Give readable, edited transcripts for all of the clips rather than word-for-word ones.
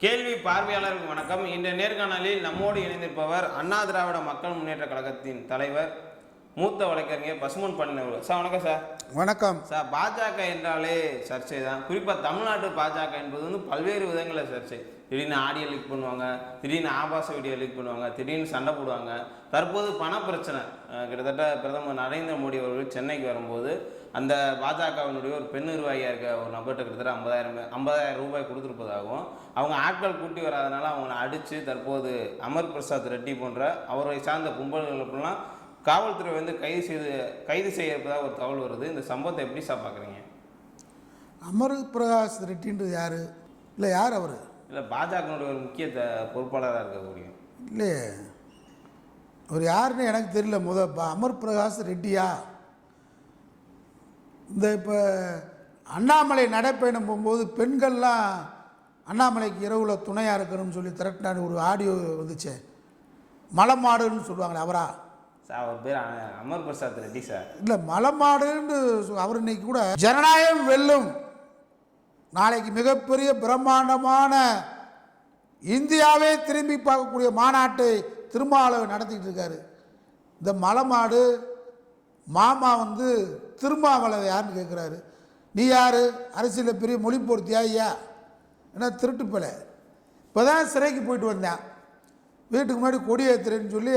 கேள்வி பார்வையாளருக்கு வணக்கம். இந்த நேர்காணலில் நம்மோடு இணைந்திருப்பவர் அண்ணா திராவிட மக்கள் முன்னேற்ற கழகத்தின் தலைவர் மூத்த வழக்கறிஞர் பசுமன் பாண்டியன் அவர்கள். சார் வணக்கம் சார். வணக்கம் சார். பாஜக என்றாலே சர்ச்சை தான். குறிப்பாக தமிழ்நாட்டு பாஜக என்பது பல்வேறு விதங்களில் சர்ச்சை. திடீர்னு ஆடியோ லீக் பண்ணுவாங்க, திடீர்னு ஆபாச வீடியோ லீக் பண்ணுவாங்க, திடீர்னு சண்டை போடுவாங்க. தற்போது பண பிரச்சனை. கிட்டத்தட்ட பிரதமர் நரேந்திர மோடி அவர்கள் சென்னைக்கு வரும்போது அந்த பாஜகவினுடைய ஒரு பெண் நிர்வாகியாக இருக்க ஒரு நபர்கிட்ட கிட்டத்தட்ட 50,000 ரூபாய் கொடுத்துருப்பதாகவும், அவங்க ஆட்கள் கூட்டி வராதனால அவங்களை அடித்து தற்போது அமர் பிரசாத் ரெட்டி போன்ற அவரை சார்ந்த கும்பல்களுக்கெல்லாம் காவல்துறை கைது செய்யறதாக ஒரு தகவல் வருது. இந்த சம்பவத்தை எப்படி சார் பார்க்குறீங்க? அமர் பிரகாஷ் ரெட்டின்றது யார்? இல்லை யார் அவர்? இல்லை, பாஜகனுடைய ஒரு முக்கிய பொறுப்பாளராக இருக்கக்கூடிய. இல்லையே, அவர் யாருன்னு எனக்கு தெரியல. அமர் பிரகாஷ் ரெட்டியா? இந்த இப்போ அண்ணாமலை நடைப்பயணம் போகும்போது பெண்கள்லாம் அண்ணாமலைக்கு இரவில் துணையாக இருக்கணும்னு சொல்லி திரட்டினான்னு ஒரு ஆடியோ வந்துச்சு. மலமாடுன்னு சொல்லுவாங்களே, அவரா? சார் அவர் பேர் அமர் பிரசாத் ரெட்டி சார். இல்லை, மலமாடுன்னு அவர் இன்னைக்கு கூட ஜனநாயகம் வெல்லும், நாளைக்கு மிகப்பெரிய பிரம்மாண்டமான இந்தியாவே திரும்பி பார்க்கக்கூடிய மாநாட்டை திருமாவளவன் நடத்திக்கிட்டு இருக்காரு. இந்த மலமாடு மாமா திருமாவளவை யாருன்னு கேட்குறாரு. நீ யார்? அரசியலில் பெரிய மொழி பொருத்தியா? ஐயா ஏன்னா திருட்டுப்பலை. இப்போ தான் சிறைக்கு போயிட்டு வந்தேன். வீட்டுக்கு முன்னாடி கொடி ஏற்றுறேன்னு சொல்லி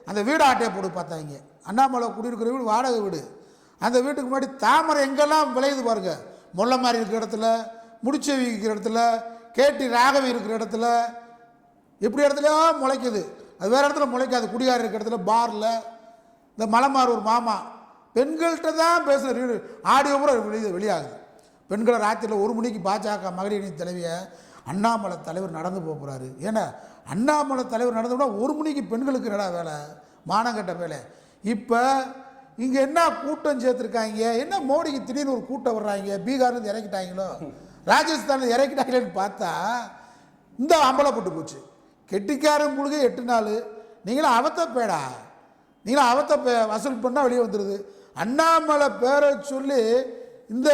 அந்த வீடு ஆட்டையை போட்டு பார்த்தாங்க. அண்ணாமலை குடியிருக்கிற வீடு வாடகை வீடு. அந்த வீட்டுக்கு முன்னாடி தாமரை எங்கெல்லாம் விளையுது பாருங்க. முல்லை மாதிரி இருக்கிற இடத்துல, முடிச்செவி இருக்கிற இடத்துல, கேட்டி ராகவி இருக்கிற இடத்துல, இப்படி இடத்துலையோ முளைக்குது. அது வேறு இடத்துல முளைக்காது. குடிகார இருக்கிற இடத்துல, பாரில். இந்த மலைமாறு ஒரு மாமா பெண்கள்கிட்ட தான் பேசுகிற ஆடியோ கூட வெளியாகுது. பெண்களை ராத்திரியில் 1 மணிக்கு பாஜக மகளிர் அணி தலைவியை அண்ணாமலை தலைவர் நடந்து போகிறாரு. ஏன்னா அண்ணாமலை தலைவர் நடந்து விட 1 மணிக்கு பெண்களுக்கு என்னடா வேலை? மானங்கட்ட வேலை. இப்போ இங்கே என்ன கூட்டம் சேர்த்துருக்காங்க? என்ன மோடிக்கு திடீர்னு ஒரு கூட்டம் வர்றாங்க? பீகார்லேருந்து இறக்கிட்டாங்களோ, ராஜஸ்தானில் இறக்கிட்டாங்களேன்னு பார்த்தா இந்த அம்பலப்பட்டு போச்சு. கெட்டிக்காரன் முழுக 8 நாள். நீங்களும் அவத்தப்பேடா, நீங்களும் அவத்த வசூல் பண்ணால் வெளியே வந்துடுது. அண்ணாமலை பேரை சொல்லி இந்த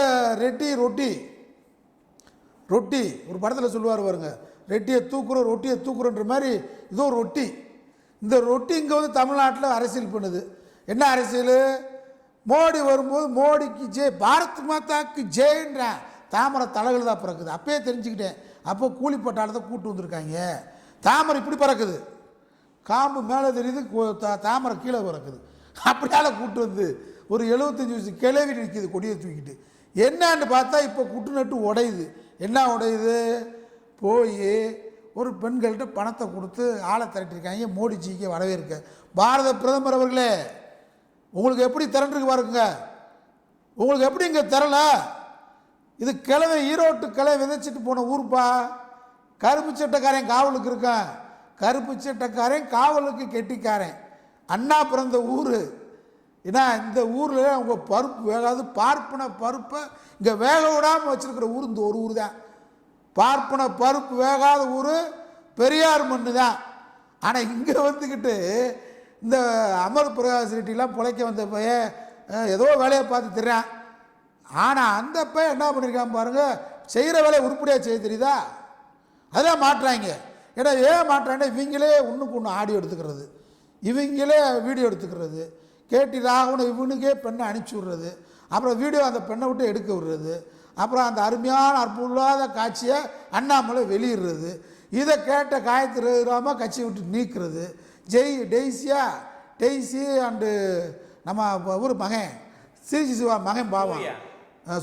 ரொட்டி ஒரு படத்தில் சொல்லுவார் பாருங்க, ரெட்டியை தூக்குறோம் ரொட்டியை தூக்குறோன்ற மாதிரி இதோ ரொட்டி. இந்த ரொட்டி இங்கே தமிழ்நாட்டில் அரசியல் பண்ணுது. என்ன அரசியல்? மோடி வரும்போது மோடிக்கு ஜெய், பாரத் மாதாக்கு ஜெயின்ற தாமரை தலைகள் தான் பிறக்குது. அப்பயே தெரிஞ்சுக்கிட்டேன். அப்போ கூலிப்பட்டாளத்தை கூட்டு வந்திருக்காங்க. தாமரை இப்படி பறக்குது, காம்பு மேலே தெரியுது, தாமரை கீழே பிறக்குது. அப்படியால கூட்டு வந்து ஒரு 75 வயசு கிளவி நிற்கிது கொடியை தூக்கிட்டு. என்னான்னு பார்த்தா இப்போ குட்டு நட்டு உடையுது. என்ன உடையுது? போய் ஒரு பெண்கள்கிட்ட பணத்தை கொடுத்து ஆளை திரட்டிருக்காங்க. மோடிஜிக்கு வரவேற்க. பாரத பிரதமர் அவர்களே, உங்களுக்கு எப்படி திரண்டுருக்கு பாருங்க. உங்களுக்கு எப்படி இங்கே திரல? இது கிழமை ஈரோட்டு கிளை விதைச்சிட்டு போன ஊருப்பா. கருப்பு சட்டக்காரன் காவலுக்கு இருக்கான். கருப்பு சட்டக்காரன் காவலுக்கு கெட்டிக்காரன். அண்ணா பிறந்த ஊர். ஏன்னா இந்த ஊரில் அவங்க பருப்பு வேகாது. பார்ப்பன பருப்பை இங்கே வேக விடாமல் வச்சுருக்கிற ஊர் இந்த ஒரு ஊர் தான். பார்ப்பன பருப்பு வேகாத ஊர் பெரியார் மண்ணு தான். ஆனால் இங்கே வந்துக்கிட்டு இந்த அமர் பிரகாஷ் ரெட்டிலாம் பிழைக்க வந்த பையன் ஏதோ வேலையை பார்த்து தர்றான். ஆனால் அந்த பையன் என்ன பண்ணியிருக்கான் பாருங்கள், செய்கிற வேலையை உருப்படியாக செய்ய தெரியுதா? அதெல்லாம் மாட்டுறாங்க. ஏன்னா ஏன் மாட்டுறாங்கன்னா, இவங்களே ஒன்றுக்கு ஒன்று ஆடியோ எடுத்துக்கிறது, இவங்களே வீடியோ எடுத்துக்கிறது, கேட்டி ராகவனை இவனுக்கே பெண்ணை அனுப்பிச்சி விடுறது, அப்புறம் வீடியோ அந்த பெண்ணை விட்டு எடுக்க விடுறது, அப்புறம் அந்த அருமையான அற்புதமில்லாத காட்சியை அண்ணாமலை வெளியிடுறது, இதை கேட்ட காயத்ரி ராம கட்சியை விட்டு நீக்கிறது, டெய்ஸி அண்டு நம்ம ஊர் மகன் சிரிஜி சிவா மகன் பாவம்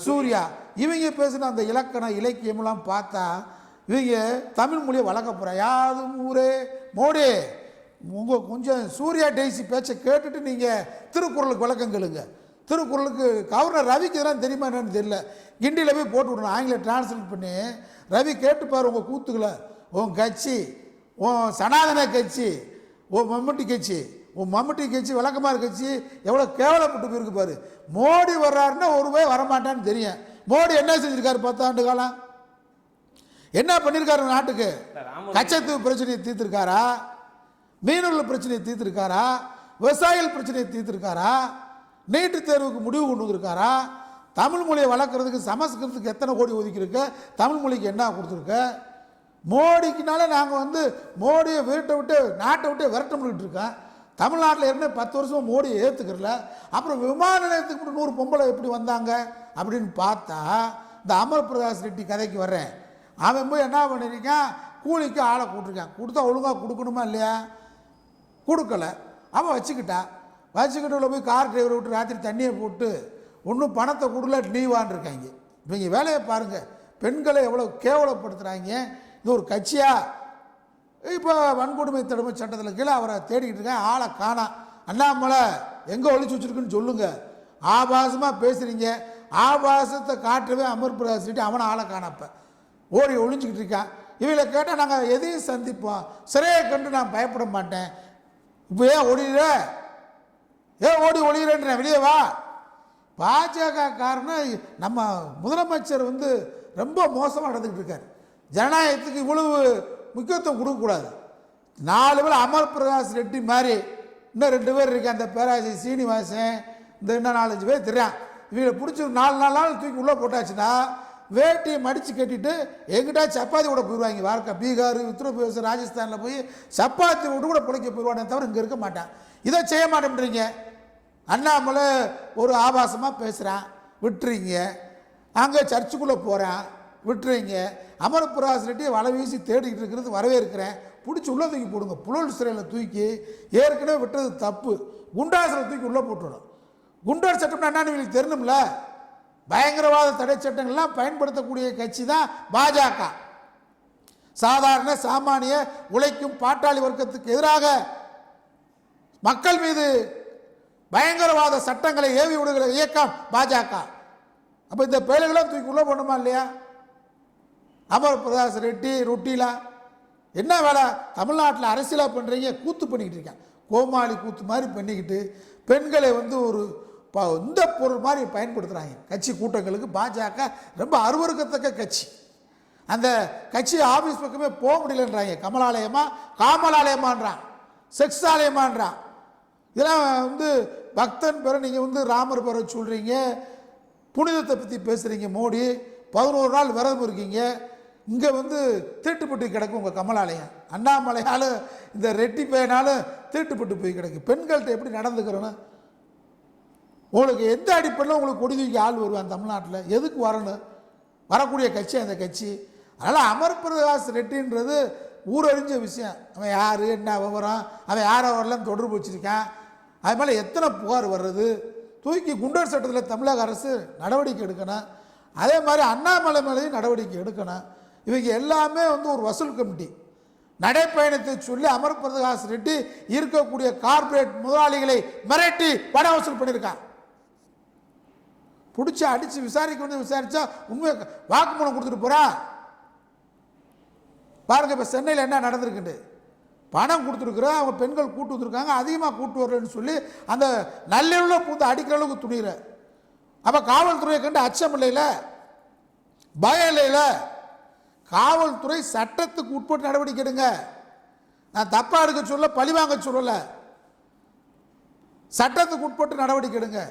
சூர்யா, இவங்க பேசுன அந்த இலக்கணம் இலக்கியமெல்லாம் பார்த்தா இவங்க தமிழ் மொழியை வளர்க்க போகிறா. யாதும் ஊரே மோடி, உங்கள் கொஞ்சம் சூர்யா டெய்ஸி பேச்சை கேட்டுட்டு நீங்கள் திருக்குறளுக்கு விளக்கம் கேளுங்க. திருக்குறளுக்கு கவர்னர் ரவிக்கு இதெல்லாம் தெரியுமா என்னன்னு தெரியல. கிண்டியில் போய் போட்டு விடணும், ஆங்கில டிரான்ஸ்லேட் பண்ணி. ரவி கேட்டுப்பார் உங்கள் கூத்துக்களை. உன் கட்சி, உன் சனாதன கட்சி, உன் மம்முட்டி கட்சி விளக்கமாக கட்சி எவ்வளோ கேவலப்பட்டு போயிருக்கு பாரு. மோடி வர்றாருன்னா ஒரு போய் வரமாட்டான்னு தெரியும். மோடி என்ன செஞ்சுருக்காரு 10 ஆண்டு காலம்? என்ன பண்ணியிருக்காரு நாட்டுக்கு? கச்சத்தீவு பிரச்சனையை தீர்த்திருக்காரா? மீனுள்ள பிரச்சனையை தீர்த்திருக்காரா? விவசாயிகள் பிரச்சனையை தீர்த்திருக்காரா? நீட்டு தேர்வுக்கு முடிவு கொண்டு வந்திருக்காரா? தமிழ் மொழியை வளர்க்குறதுக்கு சமஸ்கிருதத்துக்கு எத்தனை கோடி ஒதுக்கியிருக்க? தமிழ் மொழிக்கு என்ன கொடுத்துருக்க? மோடிக்குனால நாங்கள் வந்து மோடியை வீட்டை விட்டு நாட்டை விட்டு விரட்ட முடிக்கிட்டு இருக்கோம். தமிழ்நாட்டில் ஏற்கனவே 10 வருஷமாக மோடியை ஏற்றுக்கிறல. அப்புறம் விமான நிலையத்துக்கு மட்டும் 100 பொம்பளை எப்படி வந்தாங்க அப்படின்னு பார்த்தா இந்த அமர் பிரகாஷ் ரெட்டி கதைக்கு வர்றேன். அவன் போய் என்ன பண்ணியிருக்கான், கூலிக்கு ஆளை கூட்டிருக்கான். கொடுத்தா ஒழுங்காக கொடுக்கணுமா இல்லையா? கொடுக்கல. அவன் வச்சுக்கிட்டு போய் கார் டிரைவரை விட்டு ராத்திரி தண்ணியை போட்டு ஒன்றும் பணத்தை கொடுல நீவான் இருக்காங்க. இவங்க வேலையை பாருங்கள், பெண்களை எவ்வளோ கேவலப்படுத்துகிறாங்க. இது ஒரு கட்சியா? இப்போ வன்கொடுமை தடுப்பு சட்டத்தில் கீழே அவரை தேடிக்கிட்டு இருக்கேன், ஆளை காணா. அண்ணாமலை எங்கே ஒழிச்சு வச்சுருக்குன்னு சொல்லுங்கள். ஆபாசமாக பேசுகிறீங்க, ஆபாசத்தை காட்டவே அமர் பிரகாஷ் ரெட்டி அவனை ஆளை காணப்ப ஓடி ஒழிஞ்சிக்கிட்டு இருக்கான். இவங்களை கேட்டால் நாங்கள் எதையும் சந்திப்போம், சிறையை கண்டு நான் பயப்பட மாட்டேன். இப்போ ஏன் ஒழிகிறேன்ற வெளியே வா. பாஜக காரணம் நம்ம முதலமைச்சர் வந்து ரொம்ப மோசமாக நடந்துக்கிட்டு இருக்கார். ஜனநாயகத்துக்கு இவ்வளவு முக்கியத்துவம் கொடுக்கக்கூடாது. 4 பேர் அமர் பிரகாஷ் ரெட்டி மாதிரி இன்னும் 2 பேர் இருக்காங்க. அந்த பேராசிரியர் சீனிவாசன், இந்த இன்னும் 4-5 பேர் தெரியும். இவங்களை பிடிச்சி 4 நாள் தூக்கி உள்ளே போட்டாச்சுன்னா வேட்டியை மடித்து கட்டிட்டு எங்கிட்ட சப்பாத்தி கூட போயிடுவாங்க. வார்க்கா பீகார், உத்தரப்பிரதேசம், ராஜஸ்தானில் போய் சப்பாத்தி விட்டு கூட பிழைக்க போயிடுவானே தவிர இங்கே இருக்க மாட்டான். இதை செய்ய மாட்டேன்றீங்க. அண்ணாமலை ஒரு ஆபாசமாக பேசுகிறான், விட்டுறீங்க. அங்கே சர்ச்சுக்குள்ளே போகிறான், விட்டுறீங்க. அமர் பிரகாஷ் ரெட்டி வலை வீசி தேடிக்கிட்டு இருக்கிறது வரவேற்கிறேன். பிடிச்சி உள்ளே தூக்கி போடுங்க. புழல் சிறையில் தூக்கி ஏற்கனவே விட்டது தப்பு. குண்டாசில் தூக்கி உள்ளே போட்டுவிடும். குண்டர் சட்டம்னா என்னன்னு இவங்களுக்கு தெரியணும்ல. பயங்கரவாத தடை சட்டங்கள்லாம் பயன்படுத்தக்கூடிய கட்சி தான் பாஜக. சாதாரண சாமானிய உழைக்கும் பாட்டாளி வர்க்கத்துக்கு எதிராக மக்கள் மீது பயங்கரவாத சட்டங்களை ஏவி விடுகிற இயக்கம் பாஜக. அப்போ இந்த பேழைகளாம் தூக்கி உள்ள போடணுமா இல்லையா? அமர் பிரகாஷ் ரெட்டி ரொட்டிலா என்ன வேலை? தமிழ்நாட்டில் அரசியலாக பண்ணுறீங்க, கூத்து பண்ணிக்கிட்டு இருக்கேன். கோமாளி கூத்து மாதிரி பண்ணிக்கிட்டு பெண்களை வந்து ஒரு இந்த பொருள் மாதிரி பயன்படுத்துகிறாங்க கட்சி கூட்டங்களுக்கு. பாஜக ரொம்ப அருவருக்கத்தக்க கட்சி. அந்த கட்சி ஆஃபீஸ் பக்கமே போக முடியலன்றாங்க. கமலாலயமா காமலாலயமான்றான், செக்ஸ் ஆலயமான்றான். இதெல்லாம் வந்து பக்தன் பேரை நீங்கள் வந்து ராமர் பேரை சொல்கிறீங்க, புனிதத்தை பற்றி பேசுகிறீங்க. மோடி 11 நாள் விரதம் இருக்கீங்க. இங்கே வந்து தீட்டுப்பட்டு கிடக்கும் உங்கள் கமலாலயம். அண்ணாமலையால் இந்த ரெட்டி பையனாலும் தீட்டுப்பட்டு போய் கிடக்கு. பெண்கள்கிட்ட எப்படி நடந்துக்கிறோன்னு உங்களுக்கு எந்த அடிப்படையில் உங்களுக்கு கொடி தூக்கி ஆள் வருவான் தமிழ்நாட்டில்? எதுக்கு வரணும்? வரக்கூடிய கட்சி அந்த கட்சி. அதனால் அமர் பிரகாஷ் ரெட்டின்றது ஊரறிஞ்ச விஷயம். அவன் யார், என்ன விவரம், அவன் யாரை வரலன்னு தொடர்பு வச்சுருக்கான். அது மேலே எத்தனை புகார் வர்றது? தூக்கி குண்டர் சட்டத்தில் தமிழக அரசு நடவடிக்கை எடுக்கணும். அதே மாதிரி அண்ணாமலை மேலேயும் நடவடிக்கை எடுக்கணும். இவங்க எல்லாமே வந்து ஒரு வசூல் கமிட்டி நடைப்பயணத்தை சொல்லி அமர் பிரகாஷ் ரெட்டி இருக்கக்கூடிய கார்பரேட் முதலாளிகளை மிரட்டி பண வசூல் பண்ணியிருக்கான். பிடிச்சி அடித்து விசாரிச்சா உண்மையை வாக்குமூலம் கொடுத்துட்டு போகிறான். பாருங்கள் இப்போ சென்னையில் என்ன நடந்திருக்குண்டு. பணம் கொடுத்துருக்குறோம், அவங்க பெண்கள் கூட்டு வந்துருக்காங்க, அதிகமாக கூட்டு வரலன்னு சொல்லி அந்த நல்லெவ்வளோ பூந்து அடிக்கிற அளவுக்கு துணிகிற. அப்போ காவல்துறையை கண்டு அச்சம் இல்லையில, பயம் இல்லையில. காவல்துறை சட்டத்துக்கு உட்பட்டு நடவடிக்கை எடுங்க. நான் தப்பாக எடுக்க சொல்ல, பழிவாங்க சொல்லலை, சட்டத்துக்கு உட்பட்டு நடவடிக்கை எடுங்க.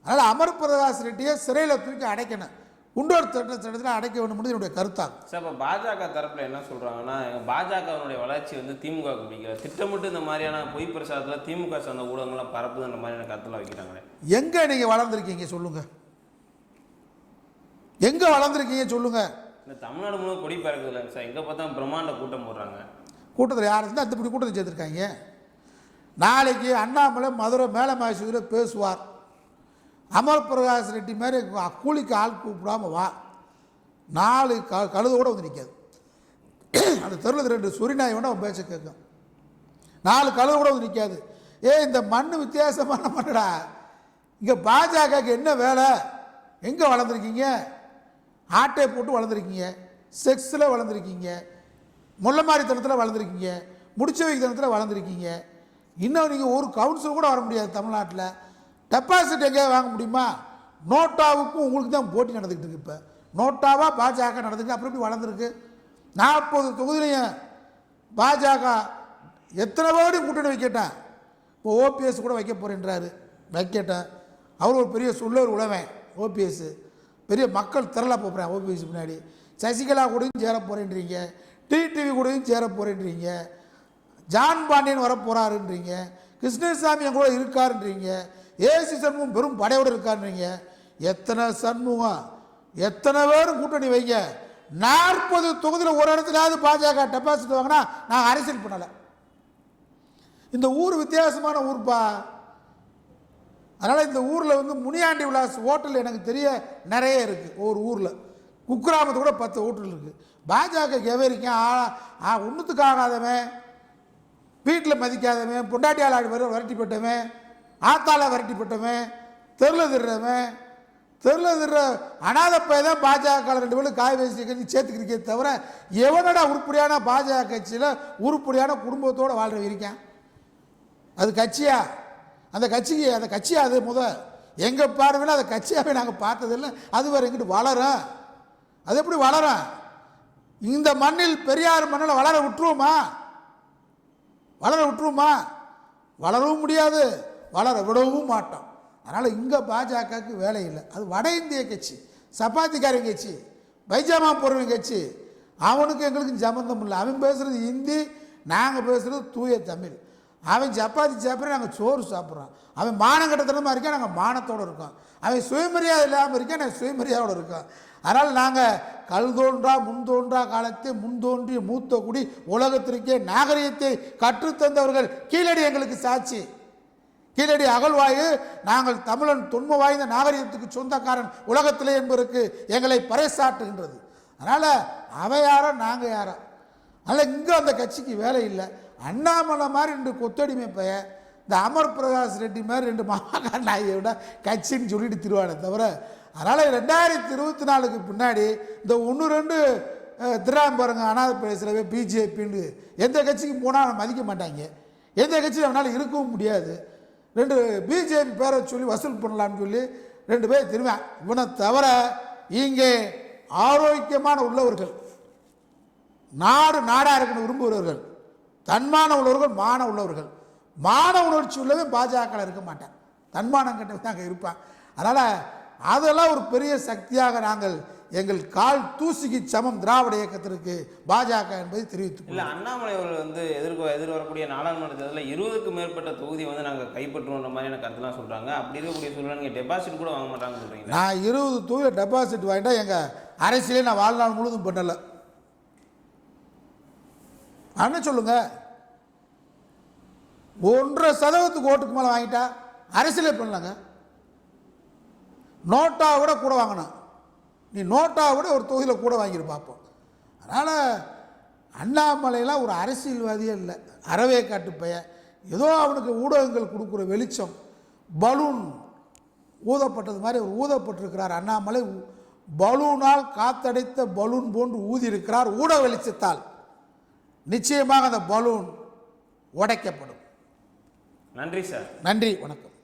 அதனால் அமர் பிரகாஷ் ரெட்டியை சிறையில் தூக்கி அடைக்கணும், குண்டோர் சட்டத்தில் அடைக்க வேண்டும் என்னுடைய கருத்தாகும். சார், இப்போ பாஜக தரப்பில் என்ன சொல்கிறாங்கன்னா, பாஜகவினுடைய வளர்ச்சி வந்து திமுக பிடிக்கல, திட்டமிட்டு இந்த மாதிரியான பொய் பிரச்சாரத்தில் திமுக சார்ந்த ஊடகங்கள்லாம் பரப்புதுன்ற மாதிரியான கருத்தெல்லாம் வைக்கிறாங்களே. எங்கே நீங்கள் வளர்ந்துருக்கீங்க சொல்லுங்கள்? எங்கே வளர்ந்துருக்கீங்க சொல்லுங்கள்? இந்த தமிழ்நாடு முழுவதும் கொடி பறக்குது இல்லைங்க சார், எங்கே பார்த்தா பிரம்மாண்ட கூட்டம் போடுறாங்க. கூட்டத்தில் யார் இருந்தால் அத்தப்படி கூட்டத்தை சேர்த்துருக்காங்க. நாளைக்கு அண்ணாமலை மதுரை மேலமாசியில் பேசுவார். அமர் பிரகாஷ் ரெட்டி மாதிரி கூலிக்கு ஆள் கூப்பிடாமல் வா, 4 கழுத கூட வந்து நிற்காது. அந்த தெருவில் 2 சொரிநாய் வேணா அவன் பேச்ச கேட்கும். 4 கழுத கூட வந்து நிற்காது. இந்த மண் வித்தியாசமான மண்ணடா. இங்கே பாஜகவுக்கு என்ன வேலை? எங்கே வளர்ந்துருக்கீங்க? ஆட்டை போட்டு வளர்ந்துருக்கீங்க, செக்ஸில் வளர்ந்துருக்கீங்க, முள்ளமாரித்தனத்தில் வளர்ந்துருக்கீங்க, முடிச்ச வைத்தனத்தில் வளர்ந்துருக்கீங்க. இன்னும் நீங்கள் ஒரு கவுன்சில் கூட வர முடியாது தமிழ்நாட்டில். டெபாசிட் எங்கேயாவது வாங்க முடியுமா? நோட்டாவுக்கும் உங்களுக்கு தான் போட்டி நடந்துக்கிட்டு இருக்கு. இப்போ நோட்டாவாக பாஜக நடந்துருக்கு, அப்புறம் எப்படி வளர்ந்துருக்கு? 40 தொகுதியிலையும் பாஜக எத்தனை பேரும் கூட்டணி வைக்கட்டேன். இப்போ ஓபிஎஸ் கூட வைக்க போகிறேன்றாரு, வைக்கட்டேன். அவர் ஒரு பெரிய சொல்லவர் உழவன். ஓபிஎஸ் பெரிய மக்கள் திரளாக போகிறேன் ஓபிஎஸ் பின்னாடி. சசிகலா கூட சேர போகிறேன்றீங்க. டிடிவி கூடயும் சேர போகிறேன்றீங்க, ஜான் பாண்டியன் வர போகிறாருன்றீங்க, கிருஷ்ணசாமி என் கூட இருக்காருன்றீங்க, ஏசி சண்முகம் பெரும் படையோடு இருக்காருன்றீங்க. எத்தனை சண்முகம், எத்தனை பேரும் கூட்டணி வைங்க, 40 தொகுதியில் ஒரு இடத்துலாவது பாஜக டெபாசிட் வாங்கினா நான் அரசியல் பண்ணலை. இந்த ஊர் வித்தியாசமான ஊர்ப்பா. அதனால் இந்த ஊரில் வந்து முனியாண்டி விலாஸ் ஹோட்டல் எனக்கு தெரிய நிறைய இருக்குது. ஒவ்வொரு ஊரில் குக்கிராமத்து கூட 10 ஹோட்டல் இருக்குது. பாஜக எவரிக்கும் ஒன்றுத்துக்கு ஆகாதவன், வீட்டில் மதிக்காதவன், பொண்டாட்டியால் ஆடி விரட்டிப்பட்டவன், ஆத்தால விரட்டிப்பட்டவன், தெருவில் திடுற அனாதப்பை தான் பாஜக 2 பேரும் காய் பேசி கட்சி சேர்த்துக்கிறீக்கே தவிர எவனடா உருப்படியான பாஜக கட்சியில் உருப்படியான குடும்பத்தோடு வாழ்ற இருக்கான்? அது கட்சியா? அந்த கட்சியா? அது எங்கள் பார்வையில் அந்த கட்சியாகவே நாங்கள் பார்த்ததில்லை. அது வேறு எங்கிட்டு வளரும்? அது எப்படி வளரும்? இந்த மண்ணில் பெரியார் மண்ணில் வளர விட்டுருவோமா? வளரவும் முடியாது, வளர விடவும் மாட்டோம். அதனால் இங்கே பாஜகவுக்கு வேலை இல்லை. அது வட இந்திய கட்சி, சப்பாத்திக்காரங்க கட்சி, பைஜாமா போடுறவங்க கட்சி. அவனுக்கு எங்களுக்கு சம்மந்தம் இல்லை. அவன் பேசுகிறது ஹிந்தி, நாங்கள் பேசுகிறது தூய தமிழ். அவன் சப்பாத்தி சாப்பிட்ற, நாங்கள் சோறு சாப்பிட்றோம். அவன் மானம் கட்டத்தனமாக இருக்கா, நாங்கள் மானத்தோடு இருக்கோம். அவன் சுயமரியாதை இல்லாமல் இருக்கா, நாங்கள் சுயமரியாதையோடு இருக்கோம். அதனால் நாங்கள் கல் தோன்றா முன் தோன்றா காலத்தை முன்தோன்றிய மூத்த குடி உலகத்திற்கே நாகரிகத்தை கற்றுத்தந்தவர்கள் கீழடி எங்களுக்கு சாட்சி. கீழடி அகழ்வாயு, நாங்கள் தமிழன் தொன்மை வாய்ந்த நாகரிகத்துக்கு சொந்தக்காரன் உலகத்திலே என்பதற்கு எங்களை பறைசாட்டுகின்றது. அதனால் அவன் யாரோ நாங்கள் யாரோ. அதனால் இங்கே அந்த கட்சிக்கு வேலை இல்லை. அண்ணாமலை மாதிரி 2 கொத்தடிமை பையன், இந்த அமர் பிரகாஷ் ரெட்டி மாதிரி 2 மாகாண நாயை விட கட்சின்னு சொல்லிட்டு திருவானே தவிர. அதனால் 2024க்கு பின்னாடி இந்த 1-2 திராம் பாருங்க அனாதை பேசுகிறவே பிஜேபின்னு எந்த கட்சிக்கு போனால் மதிக்க மாட்டாங்க. எந்த கட்சியும் அவனால் இருக்கவும் முடியாது. 2 பிஜேபி பேரை சொல்லி வசூல் பண்ணலான்னு சொல்லி 2 பேர் திரும்பேன். இவனை தவிர இங்கே ஆரோக்கியமான உள்ளவர்கள், நாடாக இருக்கணும் விரும்புகிறவர்கள், தன்மான உள்ளவர்கள், மான உள்ளவர்கள், மான உணர்ச்சி உள்ளவே பாஜக இருக்க மாட்டேன். தன்மானம் கட்டவே அங்கே இருப்பான். அதனால் அதெல்லாம் ஒரு பெரிய சக்தியாக நாங்கள் எங்கள் கால் தூசிக்கு சமம் திராவிட இயக்கத்திற்கு பாஜக என்பதை தெரிவித்துக் இல்லை. அண்ணாமலை அவர்கள் வந்து எதிர்வரக்கூடிய நாடாளுமன்ற தேர்தலில் 20க்கும் மேற்பட்ட தொகுதி வந்து நாங்கள் கைப்பற்றுவோன்ற மாதிரியான கருத்துலாம் சொல்கிறாங்க. அப்படி இருக்கக்கூடிய சூழ்நிலை நீங்கள் டெபாசிட் கூட வாங்க மாட்டாங்கன்னு சொல்கிறீங்க. நான் 20 தொகுதியில் டெபாசிட் வாங்கிட்டா எங்கள் அரசியலே நான் வாழ்நாள் முழுதும் பண்ணலை. அண்ணன் சொல்லுங்க, 1.5% ஓட்டுக்கு மேலே வாங்கிட்டா அரசியலே பண்ணலாங்க. நோட்டாவை விட கூட வாங்கினான். நீ நோட்டாவை விட ஒரு தொகுதியில் கூட வாங்கிட்டு பார்ப்போம். அதனால் அண்ணாமலையெல்லாம் ஒரு அரசியல்வாதியே இல்லை, அறவே காட்டு பையன். ஏதோ அவனுக்கு ஊடகங்கள் கொடுக்குற வெளிச்சம், பலூன் ஊதப்பட்டது மாதிரி ஒரு ஊதப்பட்டிருக்கிறார். அண்ணாமலை பலூனால் காத்தடைத்த பலூன் போன்று ஊதி இருக்கிறார். ஊடக வெளிச்சத்தால் நிச்சயமாக அந்த பலூன் உடைக்கப்படும். நன்றி சார். நன்றி, வணக்கம்.